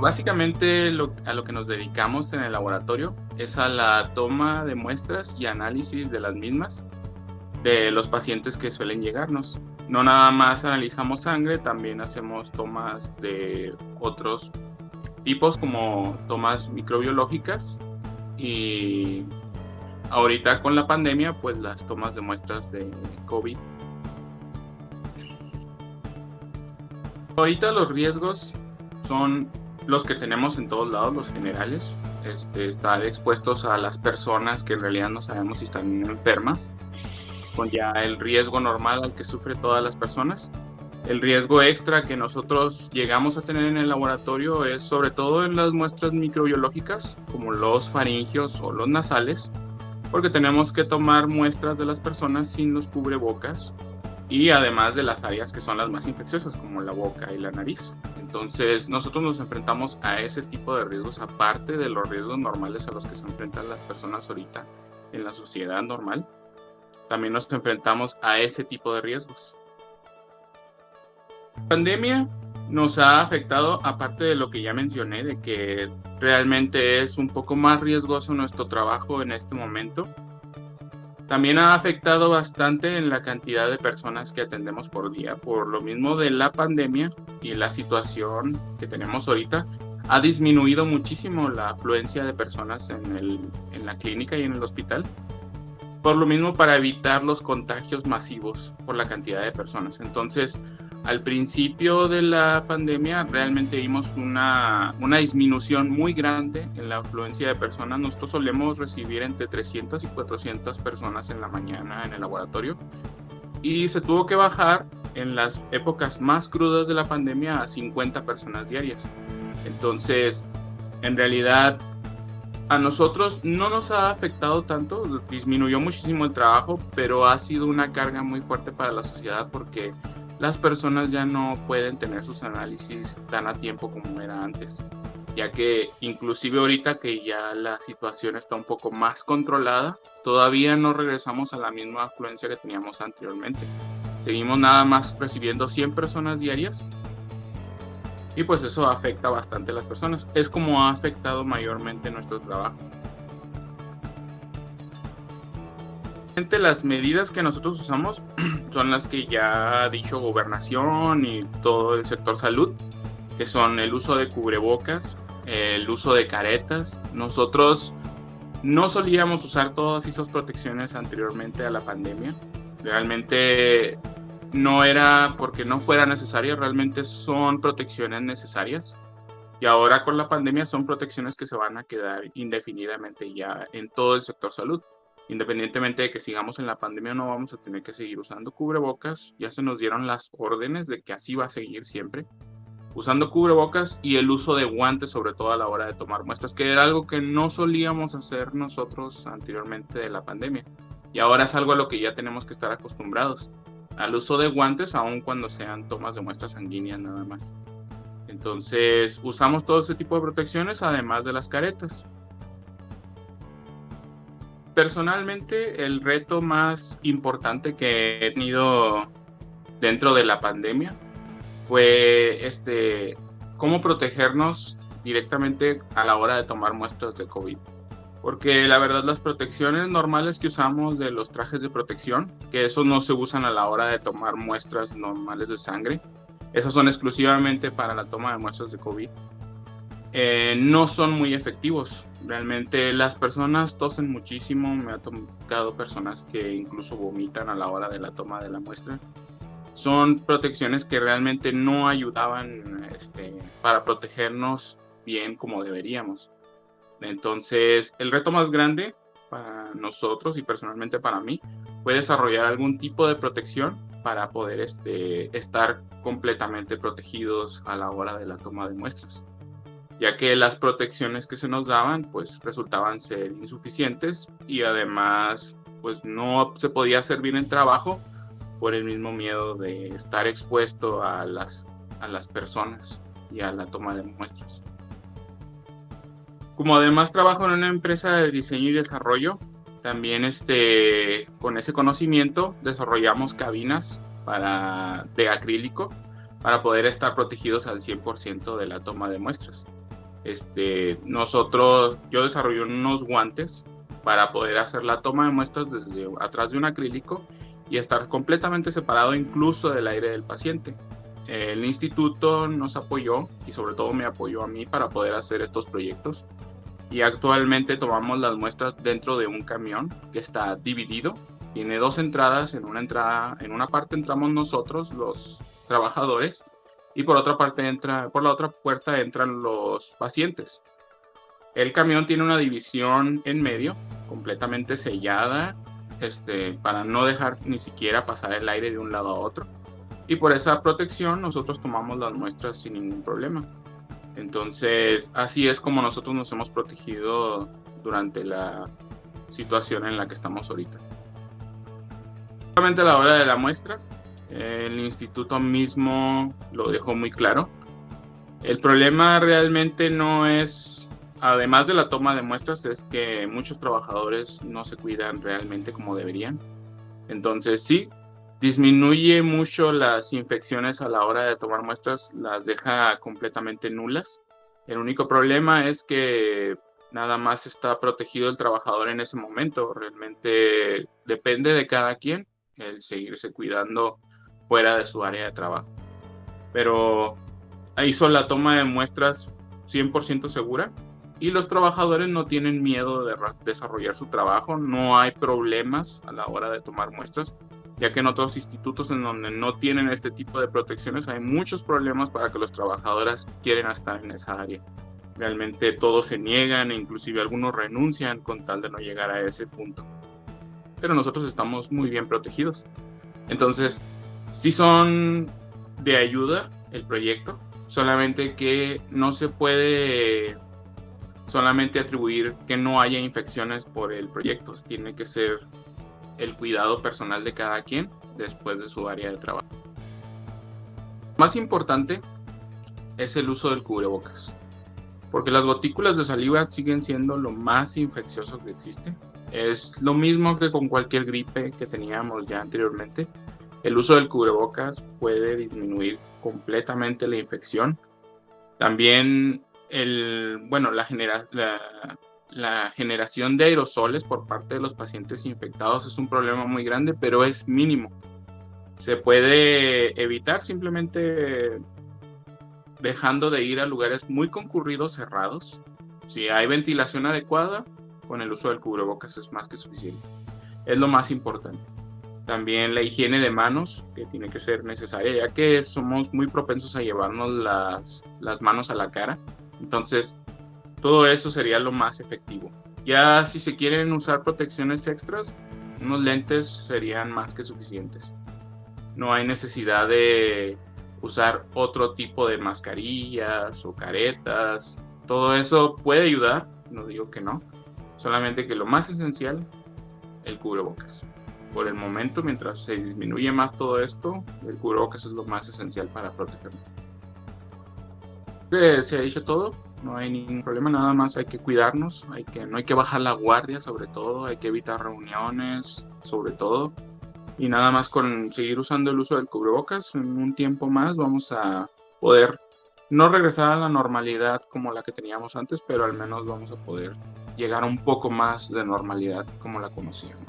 Básicamente a lo que nos dedicamos en el laboratorio es a la toma de muestras y análisis de las mismas de los pacientes que suelen llegarnos. No nada más analizamos sangre, también hacemos tomas de otros tipos como tomas microbiológicas y ahorita con la pandemia pues las tomas de muestras de COVID. Ahorita los riesgos son los que tenemos en todos lados, los generales. Estar expuestos a las personas que en realidad no sabemos si están enfermas, con ya el riesgo normal al que sufren todas las personas. El riesgo extra que nosotros llegamos a tener en el laboratorio es sobre todo en las muestras microbiológicas, como los faringios o los nasales, porque tenemos que tomar muestras de las personas sin los cubrebocas y además de las áreas que son las más infecciosas, como la boca y la nariz. Entonces, nosotros nos enfrentamos a ese tipo de riesgos, aparte de los riesgos normales a los que se enfrentan las personas ahorita en la sociedad normal. También nos enfrentamos a ese tipo de riesgos. La pandemia nos ha afectado, aparte de lo que ya mencioné, de que realmente es un poco más riesgoso nuestro trabajo en este momento. También ha afectado bastante en la cantidad de personas que atendemos por día. Por lo mismo de la pandemia y la situación que tenemos ahorita, ha disminuido muchísimo la afluencia de personas en la clínica y en el hospital. Por lo mismo, para evitar los contagios masivos por la cantidad de personas. Entonces, al principio de la pandemia realmente vimos una disminución muy grande en la afluencia de personas. Nosotros solemos recibir entre 300 y 400 personas en la mañana en el laboratorio y se tuvo que bajar en las épocas más crudas de la pandemia a 50 personas diarias. Entonces, en realidad, a nosotros no nos ha afectado tanto, disminuyó muchísimo el trabajo, pero ha sido una carga muy fuerte para la sociedad porque las personas ya no pueden tener sus análisis tan a tiempo como era antes, ya que inclusive ahorita que ya la situación está un poco más controlada, todavía no regresamos a la misma afluencia que teníamos anteriormente. Seguimos nada más recibiendo 100 personas diarias y pues eso afecta bastante a las personas. Es como ha afectado mayormente nuestro trabajo. Las medidas que nosotros usamos son las que ya ha dicho Gobernación y todo el sector salud, que son el uso de cubrebocas, el uso de caretas. Nosotros no solíamos usar todas esas protecciones anteriormente a la pandemia. Realmente no era porque no fuera necesario, realmente son protecciones necesarias. Y ahora con la pandemia son protecciones que se van a quedar indefinidamente ya en todo el sector salud. Independientemente de que sigamos en la pandemia, no vamos a tener que seguir usando cubrebocas. Ya se nos dieron las órdenes de que así va a seguir siempre. Usando cubrebocas y el uso de guantes, sobre todo a la hora de tomar muestras, que era algo que no solíamos hacer nosotros anteriormente de la pandemia. Y ahora es algo a lo que ya tenemos que estar acostumbrados. Al uso de guantes, aun cuando sean tomas de muestras sanguíneas nada más. Entonces, usamos todo ese tipo de protecciones, además de las caretas. Personalmente, el reto más importante que he tenido dentro de la pandemia fue cómo protegernos directamente a la hora de tomar muestras de COVID. Porque la verdad las protecciones normales que usamos de los trajes de protección, que esos no se usan a la hora de tomar muestras normales de sangre, esos son exclusivamente para la toma de muestras de COVID, no son muy efectivos. Realmente las personas tosen muchísimo, me ha tocado personas que incluso vomitan a la hora de la toma de la muestra. Son protecciones que realmente no ayudaban para protegernos bien como deberíamos. Entonces, el reto más grande para nosotros y personalmente para mí fue desarrollar algún tipo de protección para poder estar completamente protegidos a la hora de la toma de muestras, ya que las protecciones que se nos daban pues resultaban ser insuficientes y además pues no se podía hacer bien el trabajo por el mismo miedo de estar expuesto a las personas y a la toma de muestras. Como además trabajo en una empresa de diseño y desarrollo, también con ese conocimiento desarrollamos cabinas de acrílico para poder estar protegidos al 100% de la toma de muestras. Yo desarrollé unos guantes para poder hacer la toma de muestras desde atrás de un acrílico y estar completamente separado incluso del aire del paciente. El instituto nos apoyó y sobre todo me apoyó a mí para poder hacer estos proyectos, y actualmente tomamos las muestras dentro de un camión que está dividido. Tiene dos entradas. En una parte entramos nosotros, los trabajadores, y por la otra puerta entran los pacientes. El camión tiene una división en medio, completamente sellada, para no dejar ni siquiera pasar el aire de un lado a otro. Y por esa protección nosotros tomamos las muestras sin ningún problema. Entonces, así es como nosotros nos hemos protegido durante la situación en la que estamos ahorita. Solamente a la hora de la muestra, el instituto mismo lo dejó muy claro. El problema realmente no es, además de la toma de muestras, es que muchos trabajadores no se cuidan realmente como deberían. Entonces, sí, disminuye mucho las infecciones a la hora de tomar muestras, las deja completamente nulas. El único problema es que nada más está protegido el trabajador en ese momento. Realmente depende de cada quien el seguirse cuidando fuera de su área de trabajo. Pero hizo la toma de muestras 100% segura y los trabajadores no tienen miedo de desarrollar su trabajo. No hay problemas a la hora de tomar muestras, ya que en otros institutos en donde no tienen este tipo de protecciones hay muchos problemas para que los trabajadores quieran estar en esa área. Realmente todos se niegan e inclusive algunos renuncian con tal de no llegar a ese punto. Pero nosotros estamos muy bien protegidos. Entonces, sí son de ayuda el proyecto, solamente que no se puede solamente atribuir que no haya infecciones por el proyecto. Tiene que ser el cuidado personal de cada quien después de su área de trabajo. Más importante es el uso del cubrebocas, porque las gotículas de saliva siguen siendo lo más infeccioso que existe. Es lo mismo que con cualquier gripe que teníamos ya anteriormente. El uso del cubrebocas puede disminuir completamente la infección. También la generación de aerosoles por parte de los pacientes infectados es un problema muy grande, pero es mínimo. Se puede evitar simplemente dejando de ir a lugares muy concurridos, cerrados. Si hay ventilación adecuada, con el uso del cubrebocas es más que suficiente. Es lo más importante. También la higiene de manos, que tiene que ser necesaria, ya que somos muy propensos a llevarnos las manos a la cara. Entonces, todo eso sería lo más efectivo. Ya si se quieren usar protecciones extras, unos lentes serían más que suficientes. No hay necesidad de usar otro tipo de mascarillas o caretas. Todo eso puede ayudar, no digo que no. Solamente que lo más esencial, el cubrebocas. Por el momento, mientras se disminuye más todo esto, el cubrebocas es lo más esencial para protegernos. Se ha dicho todo, no hay ningún problema, nada más hay que cuidarnos, no hay que bajar la guardia, sobre todo, hay que evitar reuniones, sobre todo, y nada más con seguir usando el uso del cubrebocas, en un tiempo más vamos a poder no regresar a la normalidad como la que teníamos antes, pero al menos vamos a poder llegar a un poco más de normalidad como la conocíamos.